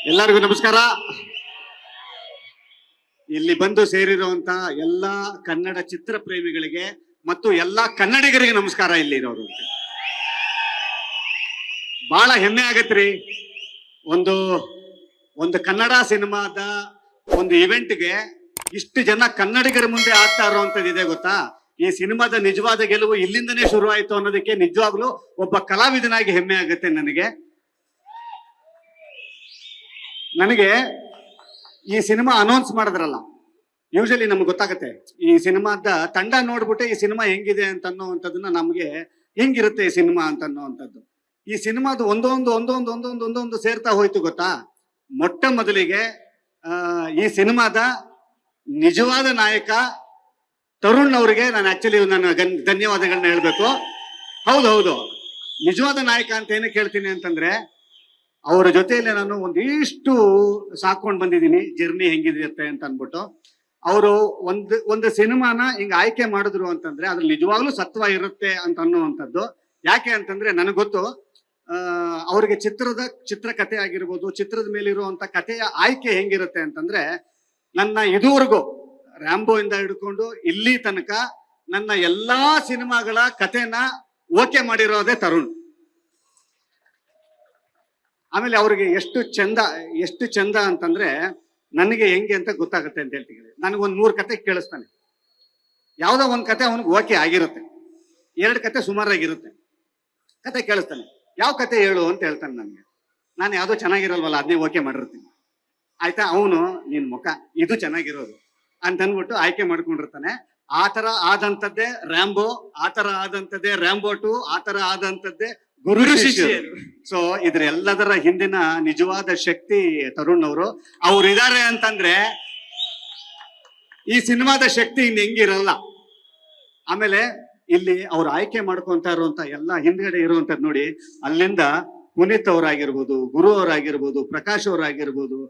ಎಲ್ಲರಿಗೂ ನಮಸ್ಕಾರ. ಇಲ್ಲಿ ಬಂದು ಸೇರಿರುವಂತ ಎಲ್ಲಾ ಕನ್ನಡ ಚಿತ್ರ ಪ್ರೇಮಿಗಳಿಗೆ ಮತ್ತು ಎಲ್ಲಾ ಕನ್ನಡಿಗರಿಗೆ ನಮಸ್ಕಾರ. ಇಲ್ಲಿ ಇರೋರು ಬಹಳ ಹೆಮ್ಮೆ ಆಗತ್ರಿ. ಒಂದು ಒಂದು ಕನ್ನಡ ಸಿನಿಮಾದ ಒಂದು ಇವೆಂಟ್ಗೆ ಇಷ್ಟು ಜನ ಕನ್ನಡಿಗರ ಮುಂದೆ ಆಗ್ತಾ ಇರುವಂತದ್ದು ಇದೆ ಗೊತ್ತಾ. ಈ ಸಿನಿಮಾದ ನಿಜವಾದ ಗೆಲುವು ಇಲ್ಲಿಂದನೇ ಶುರು ಆಯ್ತು ಅನ್ನೋದಕ್ಕೆ ನಿಜವಾಗ್ಲೂ ಒಬ್ಬ ಕಲಾವಿದನಾಗಿ ಹೆಮ್ಮೆ ಆಗುತ್ತೆ ನನಗೆ ಈ ಸಿನಿಮಾ ಅನೌನ್ಸ್ ಮಾಡಿದ್ರಲ್ಲ, ಯೂಶಲಿ ನಮ್ಗೆ ಗೊತ್ತಾಗತ್ತೆ ಈ ಸಿನಿಮಾದ ತಂಡ ನೋಡ್ಬಿಟ್ಟೆ ಈ ಸಿನಿಮಾ ಹೆಂಗಿದೆ ಅಂತ ಅನ್ನೋವಂಥದ್ದನ್ನ ನಮ್ಗೆ ಹೆಂಗಿರುತ್ತೆ ಈ ಸಿನಿಮಾ ಅಂತ ಅನ್ನೋವಂಥದ್ದು. ಈ ಸಿನಿಮಾದ ಒಂದೊಂದು ಸೇರ್ತಾ ಹೋಯ್ತು ಗೊತ್ತಾ. ಮೊಟ್ಟ ಮೊದಲಿಗೆ ಈ ಸಿನಿಮಾದ ನಿಜವಾದ ನಾಯಕ ತರುಣ್ ಅವರಿಗೆ ನಾನು ಆಕ್ಚುಲಿ ನನ್ನ ಧನ್ಯವಾದಗಳನ್ನ ಹೇಳ್ಬೇಕು. ಹೌದು, ನಿಜವಾದ ನಾಯಕ ಅಂತ ಏನಕ್ಕೆ ಹೇಳ್ತೀನಿ ಅಂತಂದ್ರೆ, ಅವರ ಜೊತೆಯಲ್ಲಿ ನಾನು ಒಂದಿಷ್ಟು ಸಾಕೊಂಡು ಬಂದಿದ್ದೀನಿ ಜರ್ನಿ ಹೆಂಗಿರುತ್ತೆ ಅಂತ ಅನ್ಬಿಟ್ಟು. ಅವರು ಒಂದು ಸಿನಿಮಾನ ಹಿಂಗ ಆಯ್ಕೆ ಮಾಡಿದ್ರು ಅಂತಂದ್ರೆ ಅದ್ರಲ್ಲಿ ನಿಜವಾಗ್ಲೂ ಸತ್ವ ಇರುತ್ತೆ ಅಂತ ಅನ್ನುವಂಥದ್ದು. ಯಾಕೆ ಅಂತಂದ್ರೆ ನನಗೆ ಗೊತ್ತು, ಅವ್ರಿಗೆ ಚಿತ್ರಕಥೆ ಆಗಿರ್ಬೋದು, ಚಿತ್ರದ ಮೇಲಿರುವಂತ ಕಥೆಯ ಆಯ್ಕೆ ಹೆಂಗಿರುತ್ತೆ ಅಂತಂದ್ರೆ, ನನ್ನ ಇದುವರೆಗೂ ರ್ಯಾಂಬೋ ಇಂದ ಹಿಡ್ಕೊಂಡು ಇಲ್ಲಿ ತನಕ ನನ್ನ ಎಲ್ಲಾ ಸಿನಿಮಾಗಳ ಕಥೆನ ಓಕೆ ಮಾಡಿರೋದೇ ತರುಣ್. ಆಮೇಲೆ ಅವ್ರಿಗೆ ಎಷ್ಟು ಚಂದ ಅಂತಂದ್ರೆ, ನನಗೆ ಹೆಂಗೆ ಅಂತ ಗೊತ್ತಾಗುತ್ತೆ ಅಂತ ಹೇಳ್ತೀನಿ. ನನಗೊಂದ್ 100 ಕತೆ ಕೇಳಿಸ್ತಾನೆ, ಯಾವ್ದೋ ಒಂದ್ ಕತೆ ಅವನಿಗೆ ಓಕೆ ಆಗಿರುತ್ತೆ, 2 ಕತೆ ಸುಮಾರಾಗಿರುತ್ತೆ. ಕತೆ ಕೇಳಿಸ್ತಾನೆ, ಯಾವ ಕತೆ ಹೇಳು ಅಂತ ಹೇಳ್ತಾನೆ ನನಗೆ. ನಾನು ಯಾವ್ದೋ ಚೆನ್ನಾಗಿರಲ್ವಲ್ಲ ಅದನ್ನೇ ಓಕೆ ಮಾಡಿರ್ತೀನಿ. ಆಯ್ತಾ, ಅವನು ನಿನ್ ಮುಖ ಇದು ಚೆನ್ನಾಗಿರೋದು ಅಂತ ಅಂದ್ಬಿಟ್ಟು ಆಯ್ಕೆ ಮಾಡ್ಕೊಂಡಿರ್ತಾನೆ. ಆತರ ಆದಂತದ್ದೇ ರ್ಯಾಂಬೋ, ಆತರ ಆದಂತದ್ದೇ ರ್ಯಾಂಬೋ 2, ಆತರ ಆದಂತದ್ದೇ ಗುರು ಶಿಷ್ಯರು. ಸೊ ಇದ್ರ ಎಲ್ಲದರ ಹಿಂದಿನ ನಿಜವಾದ ಶಕ್ತಿ ತರುಣ್ ಅವ್ರು ಇದಾರೆ ಅಂತಂದ್ರೆ ಈ ಸಿನಿಮಾದ ಶಕ್ತಿ ಇನ್ ಹೆಂಗಿರಲ್ಲ. ಆಮೇಲೆ ಇಲ್ಲಿ ಅವ್ರು ಆಯ್ಕೆ ಮಾಡ್ಕೊಂತ ಇರುವಂತ ಎಲ್ಲ ಹಿಂದ್ಗಡೆ ಇರುವಂತದ್ ನೋಡಿ, ಅಲ್ಲಿಂದ ಪುನೀತ್ ಅವರಾಗಿರ್ಬೋದು, ಗುರು ಅವರಾಗಿರ್ಬೋದು, ಪ್ರಕಾಶ್ ಅವರಾಗಿರ್ಬೋದು,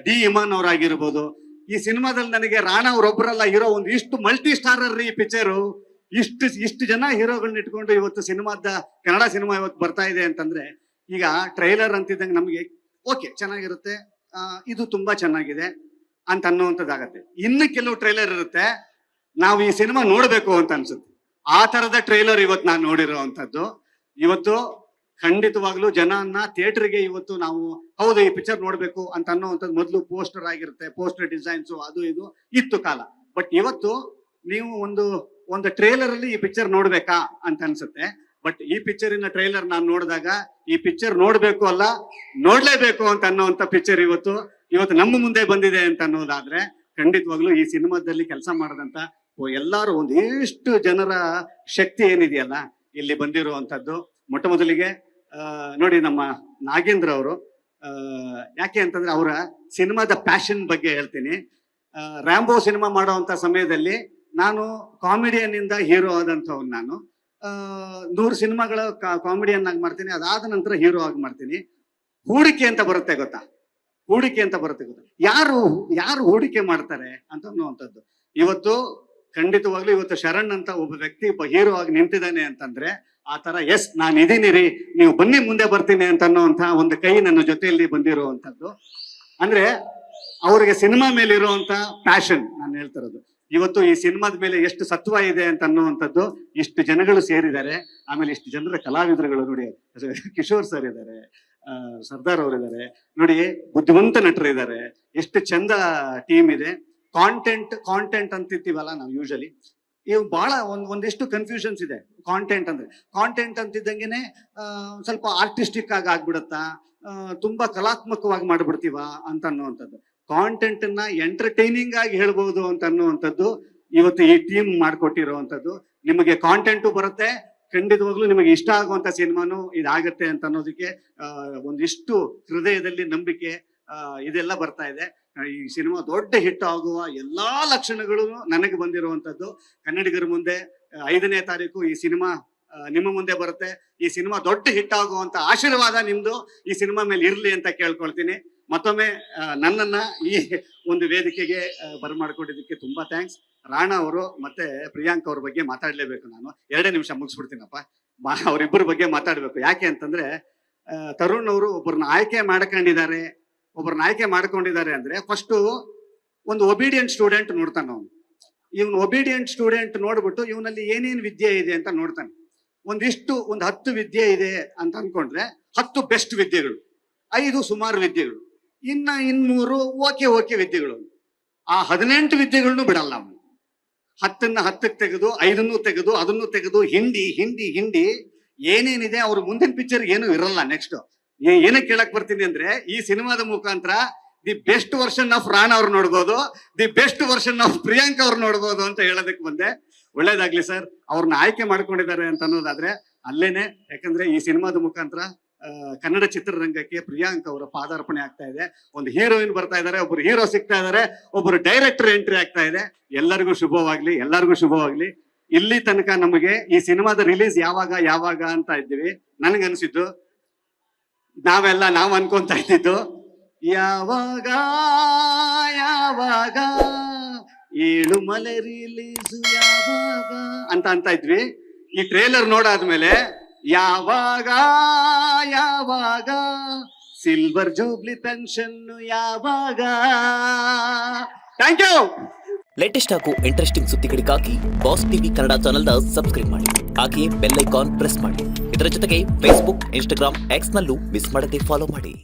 ಡಿ ಇಮಾನ್ ಅವರಾಗಿರ್ಬೋದು. ಈ ಸಿನಿಮಾದಲ್ಲಿ ನನಗೆ ರಾಣಾ ಅವರೊಬ್ಬರಲ್ಲ ಹೀರೋ, ಒಂದು ಇಷ್ಟು ಮಲ್ಟಿ ಸ್ಟಾರರ್ ಈ ಪಿಕ್ಚರು. ಇಷ್ಟು ಜನ ಹೀರೋಗಳನ್ನ ಇಟ್ಕೊಂಡು ಇವತ್ತು ಕನ್ನಡ ಸಿನಿಮಾ ಇವತ್ತು ಬರ್ತಾ ಇದೆ ಅಂತಂದ್ರೆ, ಈಗ ಟ್ರೈಲರ್ ಅಂತಿದ್ದಂಗೆ ನಮಗೆ ಓಕೆ ಚೆನ್ನಾಗಿರುತ್ತೆ, ಇದು ತುಂಬಾ ಚೆನ್ನಾಗಿದೆ ಅಂತ ಅನ್ನುವಂಥದ್ದಾಗತ್ತೆ. ಇನ್ನು ಕೆಲವು ಟ್ರೈಲರ್ ಇರುತ್ತೆ, ನಾವು ಈ ಸಿನಿಮಾ ನೋಡ್ಬೇಕು ಅಂತ ಅನ್ಸುತ್ತೆ. ಆ ತರದ ಟ್ರೈಲರ್ ಇವತ್ತು ನಾನು ನೋಡಿರೋವಂಥದ್ದು. ಇವತ್ತು ಖಂಡಿತವಾಗ್ಲೂ ಜನನ್ನ ಥಿಯೇಟರ್ಗೆ ಇವತ್ತು ನಾವು ಹೌದು ಈ ಪಿಕ್ಚರ್ ನೋಡ್ಬೇಕು ಅಂತ ಅನ್ನೋವಂಥದ್ದು ಮೊದಲು ಪೋಸ್ಟರ್ ಆಗಿರುತ್ತೆ, ಪೋಸ್ಟರ್ ಡಿಸೈನ್ಸು ಅದು ಇದು ಇತ್ತು ಕಾಲ. ಬಟ್ ಇವತ್ತು ನೀವು ಒಂದು ಟ್ರೇಲರ್ ಅಲ್ಲಿ ಈ ಪಿಕ್ಚರ್ ನೋಡ್ಬೇಕಾ ಅಂತ ಅನ್ಸುತ್ತೆ. ಬಟ್ ಈ ಪಿಕ್ಚರಿನ ಟ್ರೈಲರ್ ನಾನು ನೋಡಿದಾಗ ಈ ಪಿಕ್ಚರ್ ನೋಡ್ಬೇಕು ಅಲ್ಲ ನೋಡ್ಲೇಬೇಕು ಅಂತ ಅನ್ನೋಂಥ ಪಿಕ್ಚರ್ ಇವತ್ತು ನಮ್ಮ ಮುಂದೆ ಬಂದಿದೆ ಅಂತ ಅನ್ನೋದಾದ್ರೆ, ಖಂಡಿತವಾಗ್ಲೂ ಈ ಸಿನಿಮಾದಲ್ಲಿ ಕೆಲಸ ಮಾಡದಂತ ಎಲ್ಲಾರು ಒಂದಿಷ್ಟು ಜನರ ಶಕ್ತಿ ಏನಿದೆಯಲ್ಲ ಇಲ್ಲಿ ಬಂದಿರುವಂತದ್ದು. ಮೊಟ್ಟ ಮೊದಲಿಗೆ ನೋಡಿ ನಮ್ಮ ನಾಗೇಂದ್ರ ಅವರು, ಯಾಕೆ ಅಂತಂದ್ರೆ ಅವರ ಸಿನಿಮಾದ ಪ್ಯಾಷನ್ ಬಗ್ಗೆ ಹೇಳ್ತೀನಿ. ರ್ಯಾಂಬೋ ಸಿನಿಮಾ ಮಾಡುವಂತ ಸಮಯದಲ್ಲಿ ನಾನು ಕಾಮಿಡಿಯನ್ ಇಂದ ಹೀರೋ ಆದಂಥವ್ನು. ನಾನು 100 ಸಿನಿಮಾಗಳ ಕಾಮಿಡಿಯನ್ ಆಗಿ ಮಾಡ್ತೀನಿ, ಅದಾದ ನಂತರ ಹೀರೋ ಆಗಿ ಮಾಡ್ತೀನಿ. ಹೂಡಿಕೆ ಅಂತ ಬರುತ್ತೆ ಗೊತ್ತಾ, ಯಾರು ಹೂಡಿಕೆ ಮಾಡ್ತಾರೆ ಅಂತ ಅನ್ನುವಂಥದ್ದು. ಇವತ್ತು ಖಂಡಿತವಾಗ್ಲೂ ಇವತ್ತು ಶರಣ್ ಅಂತ ಒಬ್ಬ ವ್ಯಕ್ತಿ ಒಬ್ಬ ಹೀರೋ ಆಗಿ ನಿಂತಿದ್ದಾನೆ ಅಂತಂದ್ರೆ, ಆ ತರ ಎಸ್ ನಾನು ಇದೀನಿ ರೀ, ನೀವು ಬನ್ನಿ ಮುಂದೆ ಬರ್ತೀನಿ ಅಂತ ಅನ್ನೋಂಥ ಒಂದು ಕೈ ನನ್ನ ಜೊತೆಯಲ್ಲಿ ಬಂದಿರುವಂತದ್ದು. ಅಂದ್ರೆ ಅವ್ರಿಗೆ ಸಿನಿಮಾ ಮೇಲೆ ಇರುವಂತ ಪ್ಯಾಷನ್ ನಾನು ಹೇಳ್ತಿರೋದು. ಇವತ್ತು ಈ ಸಿನಿಮಾದ ಮೇಲೆ ಎಷ್ಟು ಸತ್ವ ಇದೆ ಅಂತ ಅನ್ನುವಂಥದ್ದು ಇಷ್ಟು ಜನಗಳು ಸೇರಿದ್ದಾರೆ. ಆಮೇಲೆ ಇಷ್ಟು ಜನರ ಕಲಾವಿದರುಗಳು ನೋಡಿ, ಕಿಶೋರ್ ಸರ್ ಇದ್ದಾರೆ, ಸರ್ದಾರ್ ಅವರಿದ್ದಾರೆ ನೋಡಿ, ಬುದ್ಧಿವಂತ ನಟರು ಇದ್ದಾರೆ, ಎಷ್ಟು ಚಂದ ಟೀಮ್ ಇದೆ. ಕಾಂಟೆಂಟ್ ಅಂತಿರ್ತೀವಲ್ಲ ನಾವು ಯೂಶಲಿ, ಇವು ಬಹಳ ಒಂದಿಷ್ಟು ಕನ್ಫ್ಯೂಷನ್ಸ್ ಇದೆ. ಕಾಂಟೆಂಟ್ ಅಂತಿದ್ದಂಗೆನೆ ಸ್ವಲ್ಪ ಆರ್ಟಿಸ್ಟಿಕ್ ಆಗಿ ಆಗ್ಬಿಡತ್ತಾ, ತುಂಬಾ ಕಲಾತ್ಮಕವಾಗಿ ಮಾಡ್ಬಿಡ್ತೀವ ಅಂತ ಅನ್ನುವಂಥದ್ದು. ಕಾಂಟೆಂಟ್ ಅನ್ನ ಎಂಟರ್ಟೈನಿಂಗ್ ಆಗಿ ಹೇಳ್ಬಹುದು ಅಂತ ಅನ್ನುವಂಥದ್ದು ಇವತ್ತು ಈ ಟೀಮ್ ಮಾಡ್ಕೊಟ್ಟಿರುವಂತದ್ದು. ನಿಮಗೆ ಕಾಂಟೆಂಟು ಬರುತ್ತೆ, ಖಂಡಿತವಾಗ್ಲೂ ನಿಮಗೆ ಇಷ್ಟ ಆಗುವಂತ ಸಿನಿಮಾನು ಇದಾಗತ್ತೆ ಅಂತ ಅನ್ನೋದಕ್ಕೆ ಒಂದಿಷ್ಟು ಹೃದಯದಲ್ಲಿ ನಂಬಿಕೆ ಇದೆಲ್ಲ ಬರ್ತಾ ಇದೆ. ಈ ಸಿನಿಮಾ ದೊಡ್ಡ ಹಿಟ್ ಆಗುವ ಎಲ್ಲಾ ಲಕ್ಷಣಗಳು ನನಗೆ ಬಂದಿರುವಂತದ್ದು. ಕನ್ನಡಿಗರ ಮುಂದೆ 5ನೇ ತಾರೀಕು ಈ ಸಿನಿಮಾ ನಿಮ್ಮ ಮುಂದೆ ಬರುತ್ತೆ. ಈ ಸಿನಿಮಾ ದೊಡ್ಡ ಹಿಟ್ ಆಗುವಂತ ಆಶೀರ್ವಾದ ನಿಮ್ದು ಈ ಸಿನಿಮಾ ಮೇಲೆ ಇರ್ಲಿ ಅಂತ ಕೇಳ್ಕೊಳ್ತೀನಿ. ಮತ್ತೊಮ್ಮೆ ನನ್ನನ್ನ ಈ ಒಂದು ವೇದಿಕೆಗೆ ಬರಮಾಡ್ಕೊಂಡಿದ್ದಕ್ಕೆ ತುಂಬಾ ಥ್ಯಾಂಕ್ಸ್. ರಾಣಾ ಅವರು ಮತ್ತೆ ಪ್ರಿಯಾಂಕ್ ಅವ್ರ ಬಗ್ಗೆ ಮಾತಾಡ್ಲೇಬೇಕು. ನಾನು 2 ನಿಮಿಷ ಮುಗಿಸ್ಬಿಡ್ತೀನಪ್ಪ. ಅವರಿಬ್ಬರ ಬಗ್ಗೆ ಮಾತಾಡ್ಬೇಕು. ಯಾಕೆ ಅಂತಂದ್ರೆ, ತರುಣ್ ಅವರು ಒಬ್ಬರನ್ನ ಆಯ್ಕೆ ಮಾಡ್ಕೊಂಡಿದ್ದಾರೆ, ಒಬ್ಬರನ್ನ ಆಯ್ಕೆ ಮಾಡ್ಕೊಂಡಿದ್ದಾರೆ ಅಂದ್ರೆ ಫಸ್ಟ್ ಒಂದು ಒಬಿಡಿಯಂಟ್ ಸ್ಟೂಡೆಂಟ್ ನೋಡ್ತಾನೆ ಅವನು. ಇವನು ಒಬಿಡಿಯಂಟ್ ಸ್ಟೂಡೆಂಟ್ ನೋಡ್ಬಿಟ್ಟು ಇವನಲ್ಲಿ ಏನೇನ್ ವಿದ್ಯೆ ಇದೆ ಅಂತ ನೋಡ್ತಾನೆ. ಒಂದು 10 ವಿದ್ಯೆ ಇದೆ ಅಂತ ಅನ್ಕೊಂಡ್ರೆ 10 ಬೆಸ್ಟ್ ವಿದ್ಯೆಗಳು, 5 ಸುಮಾರು ವಿದ್ಯೆಗಳು, ಇನ್ನ 3 ಓಕೆ ವಿದ್ಯೆಗಳು. ಆ 18 ವಿದ್ಯೆಗಳನ್ನು ಬಿಡಲ್ಲ ಅವನು. 10ನ್ನ 10ಕ್ಕೆ ತೆಗೆದು 5 ತೆಗೆದು ಅದನ್ನು ತೆಗೆದು ಹಿಂಡಿ ಏನೇನಿದೆ ಅವ್ರ ಮುಂದಿನ ಪಿಕ್ಚರ್ ಏನು ಇರಲ್ಲ. ನೆಕ್ಸ್ಟ್ ಏನಕ್ಕೆ ಕೇಳಕ್ ಬರ್ತೀನಿ ಅಂದ್ರೆ, ಈ ಸಿನಿಮಾದ ಮುಖಾಂತರ the best version of Rana ಅವ್ರು ನೋಡ್ಬೋದು, the best version of Priyanka ಅವ್ರು ನೋಡ್ಬೋದು ಅಂತ ಹೇಳೋದಕ್ಕೆ ಬಂದೆ. ಒಳ್ಳೇದಾಗ್ಲಿ ಸರ್, ಅವ್ರನ್ನ ಆಯ್ಕೆ ಮಾಡ್ಕೊಂಡಿದ್ದಾರೆ ಅಂತ ಅನ್ನೋದಾದ್ರೆ ಅಲ್ಲೇನೆ. ಯಾಕಂದ್ರೆ ಈ ಸಿನಿಮಾದ ಮುಖಾಂತರ ಕನ್ನಡ ಚಿತ್ರರಂಗಕ್ಕೆ ಪ್ರಿಯಾಂಕಾ ಅವರ ಪಾದಾರ್ಪಣೆ ಆಗ್ತಾ ಇದೆ. ಒಂದು ಹೀರೋಯಿನ್ ಬರ್ತಾ ಇದಾರೆ, ಒಬ್ರು ಹೀರೋ ಸಿಗ್ತಾ ಇದಾರೆ, ಒಬ್ರು ಡೈರೆಕ್ಟರ್ ಎಂಟ್ರಿ ಆಗ್ತಾ ಇದೆ. ಎಲ್ಲರಿಗೂ ಶುಭವಾಗ್ಲಿ. ಇಲ್ಲಿ ತನಕ ನಮಗೆ ಈ ಸಿನಿಮಾದ ರಿಲೀಸ್ ಯಾವಾಗ ಅಂತ ಇದ್ದೀವಿ. ನನ್ಗನ್ಸಿದ್ದು ನಾವು ಅನ್ಕೊಂತ ಇದ್ದಿದ್ದು ಯಾವಾಗ ಏಳುಮಲೆ ರಿಲೀಸು ಯಾವಾಗ ಅಂತ ಇದ್ವಿ. ಈ ಟ್ರೇಲರ್ ನೋಡಾದ್ಮೇಲೆ ಯಾವಾಗ ಸಿಲ್ವರ್ ಜೂಬ್ಲಿ ಪೆನ್ಷನ್ ಯಾವಾಗ. Thank you. ಲೇಟೆಸ್ಟ್ ಹಾಗೂ ಇಂಟ್ರೆಸ್ಟಿಂಗ್ ಸುದ್ದಿಗಳಿಗಾಗಿ ಬಾಸ್ ಟಿವಿ ಕನ್ನಡ ಚಾನೆಲ್ನ ಸಬ್ಸ್ಕ್ರೈಬ್ ಮಾಡಿ, ಹಾಗೆಯೇ ಬೆಲ್ ಐಕಾನ್ ಪ್ರೆಸ್ ಮಾಡಿ. ಇದರ ಜೊತೆಗೆ ಫೇಸ್ಬುಕ್, ಇನ್ಸ್ಟಾಗ್ರಾಮ್, ಎಕ್ಸ್ ನಲ್ಲೂ ಮಿಸ್ ಮಾಡದೆ ಫಾಲೋ ಮಾಡಿ.